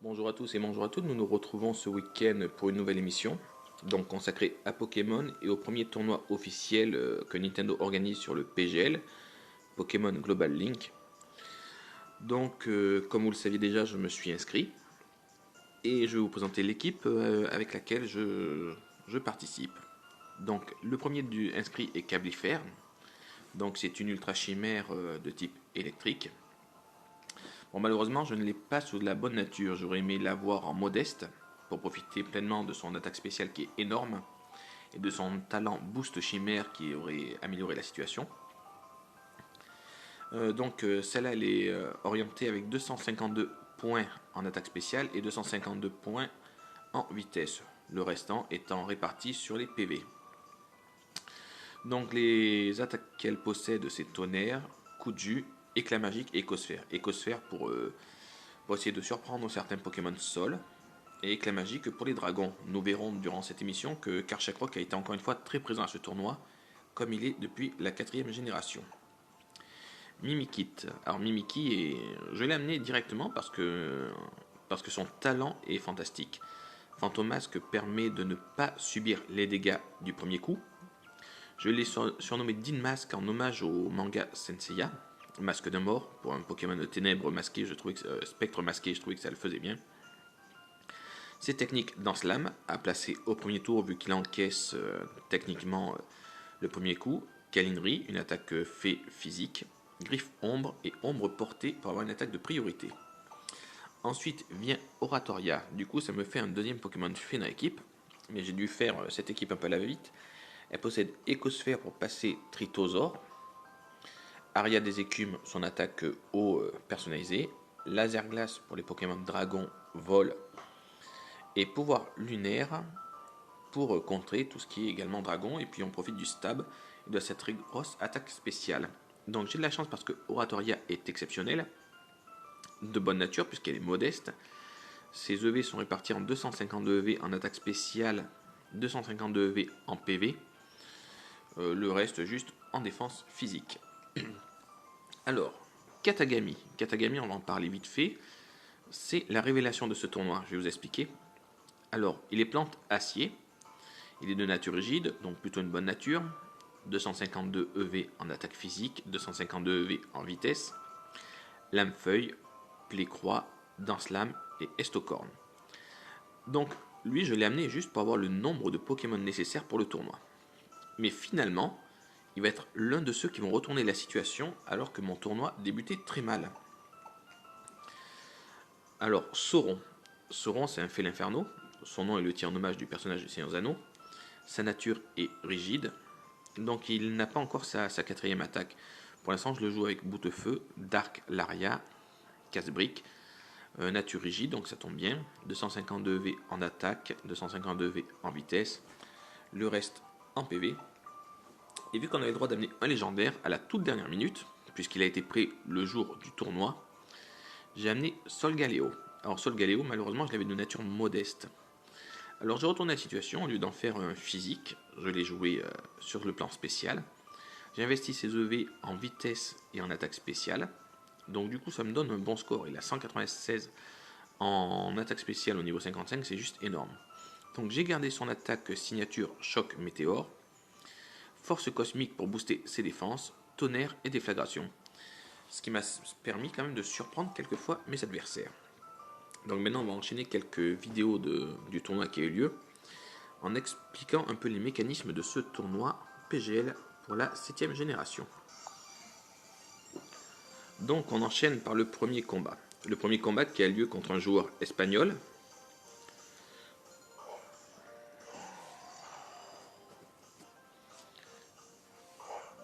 Bonjour à tous et bonjour à toutes, nous nous retrouvons ce week-end pour une nouvelle émission, donc consacrée à Pokémon et au premier tournoi officiel que Nintendo organise sur le PGL, Pokémon Global Link. Donc, comme vous le saviez déjà, je me suis inscrit et je vais vous présenter l'équipe avec laquelle je participe. Donc, le premier du inscrit est Cablifère, donc c'est une ultra chimère de type électrique. Bon, malheureusement, je ne l'ai pas sous de la bonne nature. J'aurais aimé l'avoir en modeste pour profiter pleinement de son attaque spéciale qui est énorme et de son talent boost chimère qui aurait amélioré la situation. Celle-là, elle est orientée avec 252 points en attaque spéciale et 252 points en vitesse. Le restant étant réparti sur les PV. Donc les attaques qu'elle possède, c'est tonnerre, coup de jus, éclat magique et écosphère. Écosphère pour essayer de surprendre certains Pokémon sol, et éclat magique pour les dragons. Nous verrons durant cette émission que Karchakroc a été encore une fois très présent à ce tournoi, comme il est depuis la 4ème génération. Mimikit. Alors Mimikit, je l'ai amené directement parce que son talent est fantastique. Fantomasque permet de ne pas subir les dégâts du premier coup. Je l'ai surnommé Din Mask en hommage au manga Senseiya, Masque de mort, pour un Pokémon de ténèbres masqué, je trouvais que spectre masqué, je trouvais que ça le faisait bien. Ses techniques Danse Lame à placer au premier tour vu qu'il encaisse techniquement le premier coup. Câlinerie, une attaque fait physique. Griffe ombre et ombre portée pour avoir une attaque de priorité. Ensuite vient Oratoria. Du coup, ça me fait un deuxième Pokémon fait dans l'équipe. Mais j'ai dû faire cette équipe un peu à la vite. Elle possède Écosphère pour passer Tritosaur. Aria des écumes, son attaque eau personnalisée. Laser glace pour les Pokémon dragon, vol. Et pouvoir lunaire pour contrer tout ce qui est également dragon. Et puis on profite du stab et de cette très grosse attaque spéciale. Donc j'ai de la chance parce que Oratoria est exceptionnelle, de bonne nature puisqu'elle est modeste. Ses EV sont répartis en 252 EV en attaque spéciale, 252 EV en PV. Le reste juste en défense physique. Alors, Katagami. Katagami, on va en parler vite fait. C'est la révélation de ce tournoi, je vais vous expliquer. Alors, il est plante acier. Il est de nature rigide, donc plutôt une bonne nature. 252 EV en attaque physique, 252 EV en vitesse. Lame-feuille, plaie-croix, danse-lame et estocorne. Donc, lui, je l'ai amené juste pour avoir le nombre de Pokémon nécessaires pour le tournoi. Mais finalement, il va être l'un de ceux qui vont retourner la situation alors que mon tournoi débutait très mal. Alors, Sauron. Sauron, c'est un félin inferno. Son nom est le tient en hommage du personnage de Seigneur des Anneaux. Sa nature est rigide, donc il n'a pas encore sa 4ème attaque. Pour l'instant, je le joue avec Boutefeu, Dark Laria, Casse-brique, nature rigide, donc ça tombe bien. 252 V en attaque, 252 V en vitesse, le reste en PV. Et vu qu'on avait le droit d'amener un légendaire à la toute dernière minute, puisqu'il a été prêt le jour du tournoi, j'ai amené Solgaleo. Alors Solgaleo, malheureusement, je l'avais de nature modeste. Alors j'ai retourné la situation, au lieu d'en faire un physique, je l'ai joué sur le plan spécial. J'ai investi ses EV en vitesse et en attaque spéciale. Donc du coup ça me donne un bon score. Il a 196 en attaque spéciale au niveau 55, c'est juste énorme. Donc j'ai gardé son attaque signature choc météore. Force cosmique pour booster ses défenses, tonnerre et déflagration. Ce qui m'a permis quand même de surprendre quelquefois mes adversaires. Donc maintenant on va enchaîner quelques vidéos du tournoi qui a eu lieu en expliquant un peu les mécanismes de ce tournoi PGL pour la 7ème génération. Donc on enchaîne par le premier combat. Le premier combat qui a lieu contre un joueur espagnol.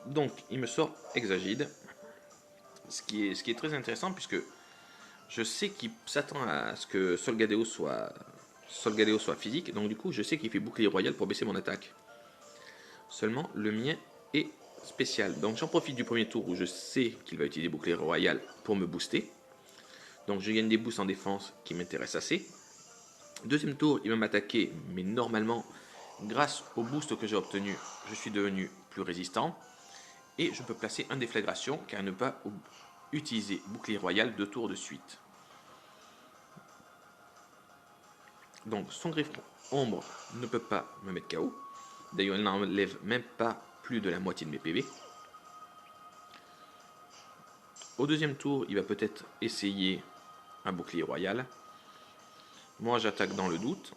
Donc il me sort Exagide, ce qui est très intéressant puisque je sais qu'il s'attend à ce que Solgaleo soit physique, donc du coup je sais qu'il fait bouclier royal pour baisser mon attaque. Seulement le mien est spécial, donc j'en profite du premier tour où je sais qu'il va utiliser bouclier royal pour me booster. Donc je gagne des boosts en défense qui m'intéressent assez. Deuxième tour, il va m'attaquer, mais normalement, grâce au boost que j'ai obtenu, je suis devenu plus résistant. Et je peux placer un déflagration car ne pas utiliser bouclier royal 2 tours de suite. Donc son griffon ombre ne peut pas me mettre KO. D'ailleurs, elle n'enlève même pas plus de la moitié de mes PV. Au deuxième tour, il va peut-être essayer un bouclier royal. Moi, j'attaque dans le doute.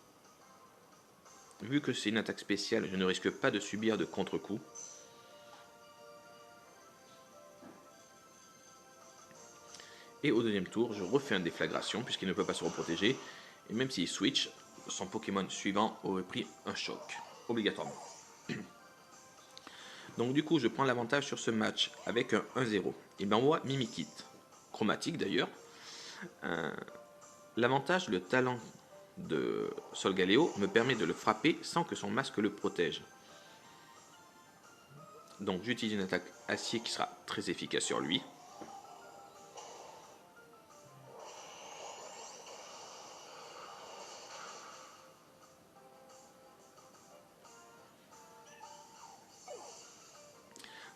Vu que c'est une attaque spéciale, je ne risque pas de subir de contre-coup. Et au deuxième tour, je refais une déflagration puisqu'il ne peut pas se reprotéger. Et même s'il switch, son Pokémon suivant aurait pris un choc, obligatoirement. Donc du coup, je prends l'avantage sur ce match avec un 1-0. Il m'envoie Mimikit, chromatique d'ailleurs. L'avantage, le talent de Solgaleo me permet de le frapper sans que son masque le protège. Donc j'utilise une attaque acier qui sera très efficace sur lui.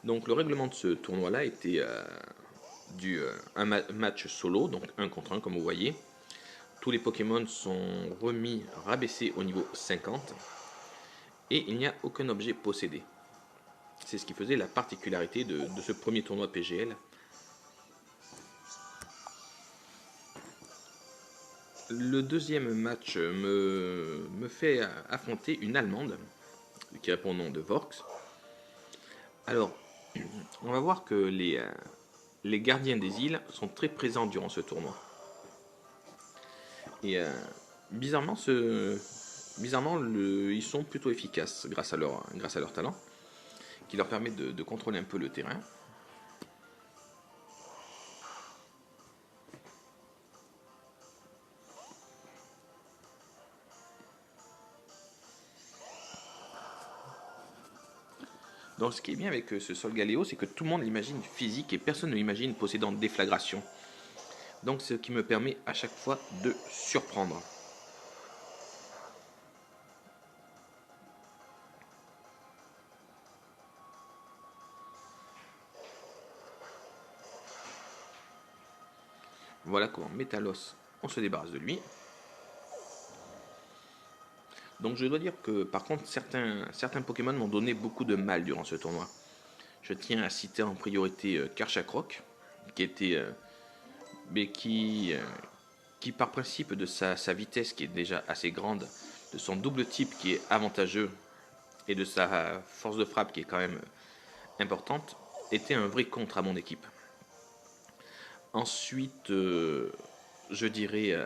Donc le règlement de ce tournoi-là était un match solo, donc 1 contre 1 comme vous voyez. Tous les Pokémon sont remis, rabaissés au niveau 50. Et il n'y a aucun objet possédé. C'est ce qui faisait la particularité de ce premier tournoi PGL. Le deuxième match me fait affronter une Allemande qui répond au nom de Vorx. Alors, on va voir que les gardiens des îles sont très présents durant ce tournoi. Et bizarrement, ils sont plutôt efficaces grâce à leur talent, qui leur permet de contrôler un peu le terrain. Donc ce qui est bien avec ce Solgaleo, c'est que tout le monde l'imagine physique et personne ne l'imagine possédant déflagration. Donc ce qui me permet à chaque fois de surprendre. Voilà comment Métalos, on se débarrasse de lui. Donc je dois dire que par contre certains Pokémon m'ont donné beaucoup de mal durant ce tournoi. Je tiens à citer en priorité Karchakroc, qui était mais qui par principe de sa vitesse qui est déjà assez grande, de son double type qui est avantageux et de sa force de frappe qui est quand même importante, était un vrai contre à mon équipe. Ensuite, je dirais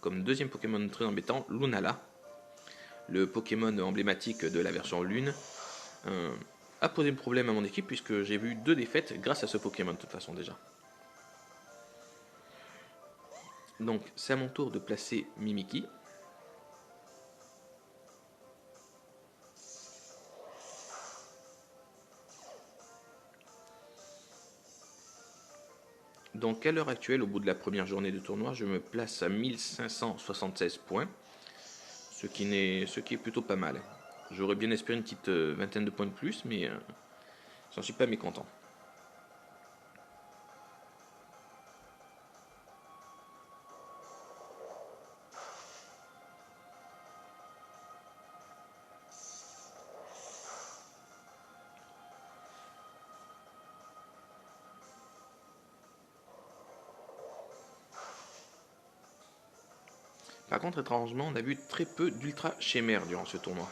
comme deuxième Pokémon très embêtant, Lunala, le Pokémon emblématique de la version Lune, a posé problème à mon équipe puisque j'ai vu 2 défaites grâce à ce Pokémon de toute façon déjà. Donc c'est à mon tour de placer Mimikyu. Donc à l'heure actuelle, au bout de la première journée de tournoi, je me place à 1576 points, ce qui est plutôt pas mal. J'aurais bien espéré une petite vingtaine de points de plus, mais j'en suis pas mécontent. Par contre, étrangement, on a vu très peu d'ultra chémères durant ce tournoi.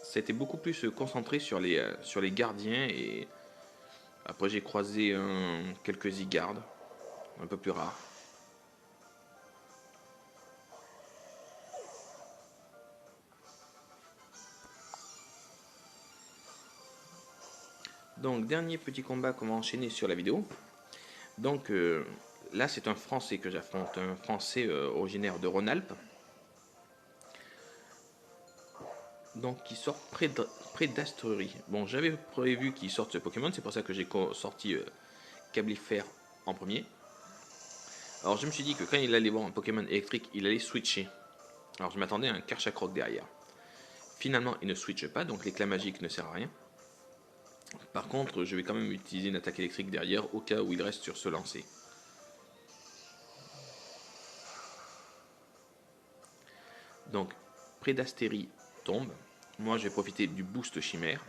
C'était beaucoup plus concentré sur les gardiens et après j'ai croisé quelques Zygarde, un peu plus rares. Donc dernier petit combat qu'on va enchaîner sur la vidéo. Donc là c'est un Français que j'affronte, un Français originaire de Rhône-Alpes. Donc qui sort près d'Astrerie. Bon, j'avais prévu qu'il sorte ce Pokémon, c'est pour ça que j'ai sorti Cablifère en premier. Alors je me suis dit que quand il allait voir un Pokémon électrique, il allait switcher. Alors je m'attendais à un Karchakroc derrière. Finalement, il ne switche pas, donc l'éclat magique ne sert à rien. Par contre, je vais quand même utiliser une attaque électrique derrière au cas où il reste sur ce lancer. Donc, Prédastérie tombe. Moi, je vais profiter du boost chimère.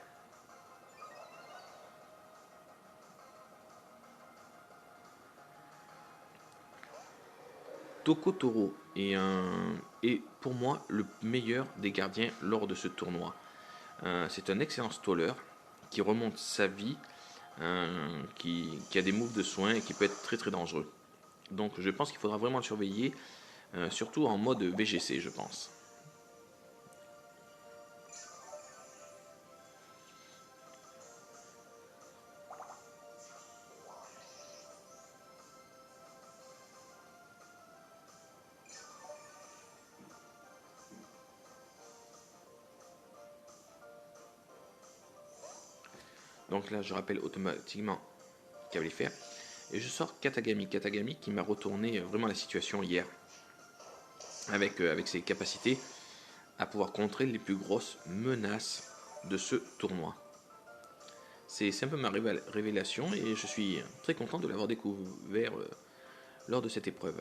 Tokotoro est pour moi le meilleur des gardiens lors de ce tournoi. C'est un excellent staller qui remonte sa vie, qui a des moves de soin et qui peut être très très dangereux. Donc je pense qu'il faudra vraiment le surveiller, surtout en mode VGC, je pense. Donc là, je rappelle automatiquement Cablifère. Et je sors Katagami. Katagami qui m'a retourné vraiment la situation hier. Avec ses capacités à pouvoir contrer les plus grosses menaces de ce tournoi. C'est un peu ma révélation et je suis très content de l'avoir découvert lors de cette épreuve.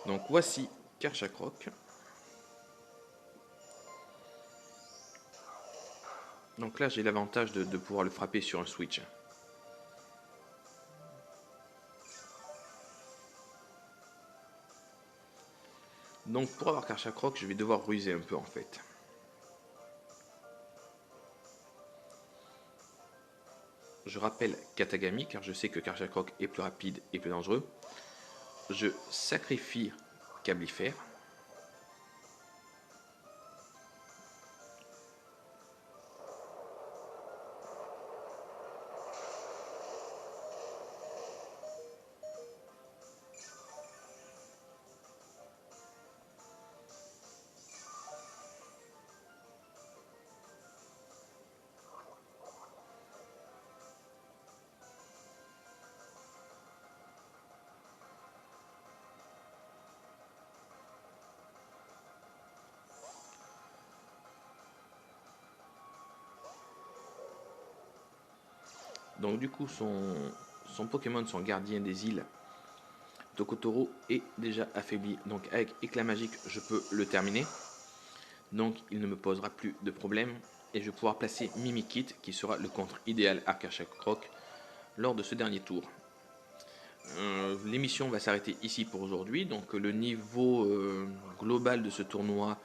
Donc voici Karchakrok. Donc là j'ai l'avantage de pouvoir le frapper sur un switch. Donc pour avoir Karchakrok, je vais devoir ruser un peu en fait. Je rappelle Katagami car je sais que Karchakrok est plus rapide et plus dangereux. Je sacrifie Cablifère. Donc du coup son Pokémon, son gardien des îles, Tokotoro, est déjà affaibli. Donc avec éclat magique, je peux le terminer. Donc il ne me posera plus de problème. Et je vais pouvoir placer Mimikit, qui sera le contre idéal à Karchakrok lors de ce dernier tour. L'émission va s'arrêter ici pour aujourd'hui. Donc le niveau global de ce tournoi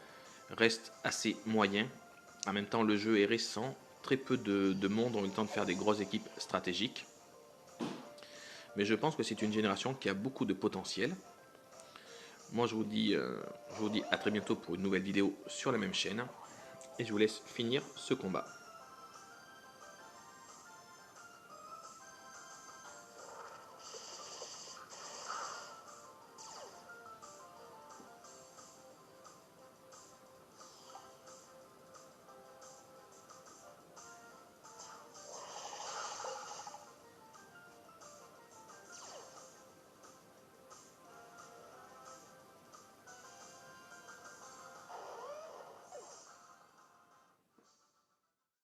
reste assez moyen. En même temps, le jeu est récent. Très peu de monde ont eu le temps de faire des grosses équipes stratégiques. Mais je pense que c'est une génération qui a beaucoup de potentiel. Moi, je vous dis à très bientôt pour une nouvelle vidéo sur la même chaîne. Et je vous laisse finir ce combat.